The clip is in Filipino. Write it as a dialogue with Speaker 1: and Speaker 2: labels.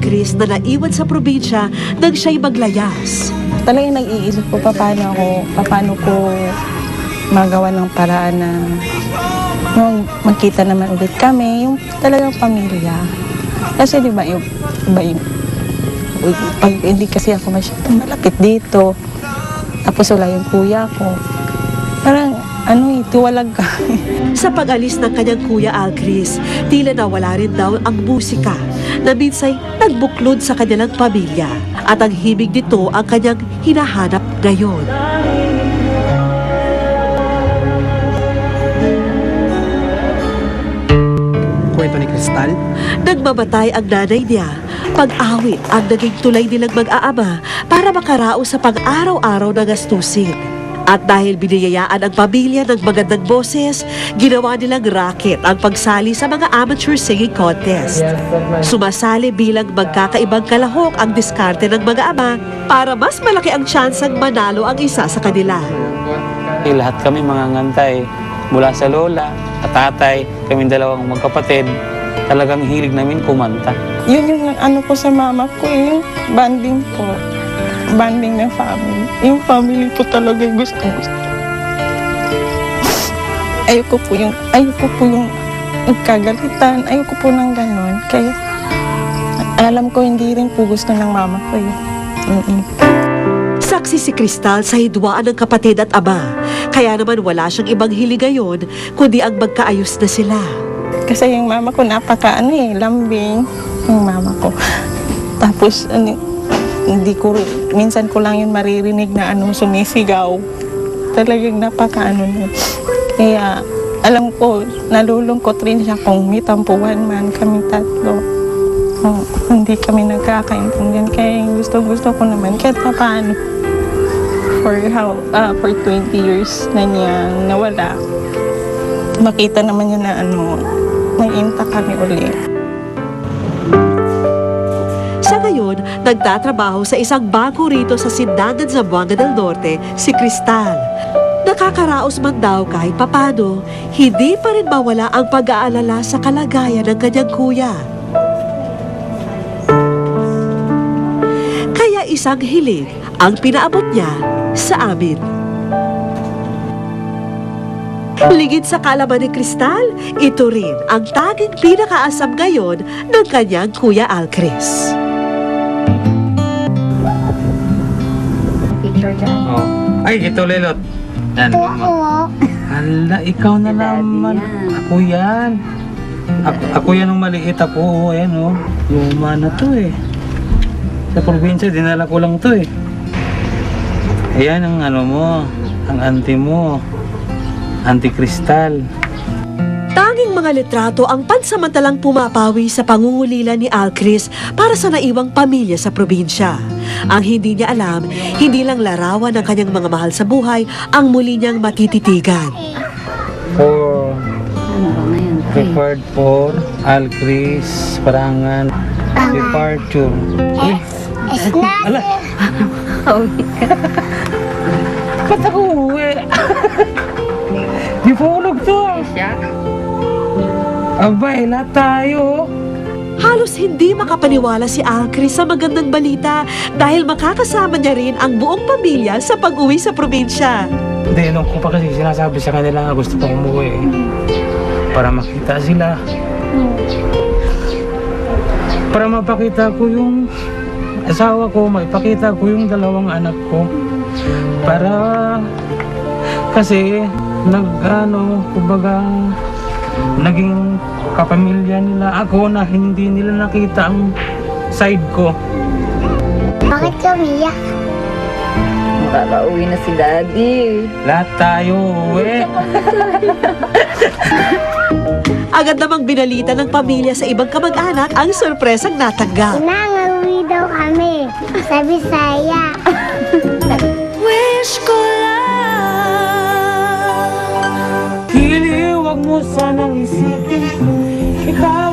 Speaker 1: Alcris na naiwan sa probinsya nang siya'y maglayas.
Speaker 2: Talagang nag-iisip ko paano ko magawa ng paraan na magkita naman ulit kami, yung talagang pamilya. Kasi di ba yung pag hindi kasi ako masyadong malapit dito, tapos wala yung kuya ko, parang tiwalag ka.
Speaker 1: Sa pag-alis ng kanyang kuya Alcris, tila nawala rin daw ang musika na minsay nagbuklod sa kanilang pamilya at ang himig nito ang kanyang hinahanap ngayon.
Speaker 3: Kwento ni Cristal?
Speaker 1: Nagmamatay ang nanay niya. Pag-awit ang naging tulay nilang mag-aama para makaraos sa pang-araw-araw na gastusin. At dahil biniyayaan ang pamilya ng magandang boses, ginawa nilang racket ang pagsali sa mga amateur singing contest. Sumasali bilang magkakaibang kalahok ang diskarte ng mga ama para mas malaki ang tsansang manalo ang isa sa kanila.
Speaker 4: Lahat kami mga ngantay, mula sa lola at tatay, kami dalawang magkapatid, talagang hilig namin kumanta.
Speaker 2: Yun yung ko sa mama ko, yung banding ko. Banding ng family. Yung family ko talaga yung gusto. Ayoko po yung kagalitan. Ayoko po ng ganon. Kaya alam ko hindi rin po gusto ng mama ko yun.
Speaker 1: Saksi si Cristal sa hidwaan ng kapatid at ama. Kaya naman wala siyang ibang hiling ngayon, kundi ang magkaayos na sila.
Speaker 2: Kasi yung mama ko lambing. Yung mama ko. Tapos minsan ko lang yun maririnig na sumisigaw. Talagang na. Kaya alam ko, nalulungkot rin siya kung may tampuhan man kami tatlo. Hindi kami nagkakaintindihan. Kaya gusto ko naman kahit paano. For 20 years na niya nawala. Makita naman niya na nag-inta kami ulit.
Speaker 1: Sa ngayon, nagtatrabaho sa isang bangko rito sa Sindangan, Zamboanga del Norte, si Cristal. Nakakaraos man daw kahit papano, hindi pa rin mawala ang pag-aalala sa kalagayan ng kanyang kuya. Kaya isang hiling ang pinaabot niya sa amin. Ligid sa kaalaman ni Cristal, ito rin ang tanging pinakaasam ngayon ng kanyang kuya Alcris.
Speaker 4: Oh. Ay, ito Lelot. Yan. Hala, ikaw na naman. Ako yan. Ako yan ang maliit ako. Ayan luma na to eh. Sa probinsya, dinala ko lang to eh. Ayan ang ang auntie mo. Auntie Cristal.
Speaker 1: Tanging mga litrato ang pansamantalang pumapawi sa pangungulila ni Alcris para sa naiwang pamilya sa probinsya. Ang hindi niya alam, hindi lang larawan ng kanyang mga mahal sa buhay ang muli niyang matititigan.
Speaker 4: Prepared for Alcris Parangan departure. Ala! Ba't ako uwi? Di fulog to. Abay, lahat tayo.
Speaker 1: Halos hindi makapaniwala si Alcris sa magandang balita dahil makakasama niya rin ang buong pamilya sa pag-uwi sa probinsya.
Speaker 4: Hindi, nung ko pa kasi sinasabi sa kanila gusto kong umuwi para makita sila. Para mapakita ko yung asawa ko, maipakita ko yung dalawang anak ko. Para kasi kumbaga naging kapamilya nila ako na hindi nila nakita ang side ko.
Speaker 5: Bakit kami iyak?
Speaker 6: Makakauwi na si Daddy.
Speaker 4: Lahat tayo uwi.
Speaker 1: Agad namang binalita ng pamilya sa ibang kamag-anak ang sorpresang natanggap.
Speaker 5: Inangawi daw kami sa Bisaya.
Speaker 1: Wish ko
Speaker 4: Hili, huwag mo sanang isipin. Ikaw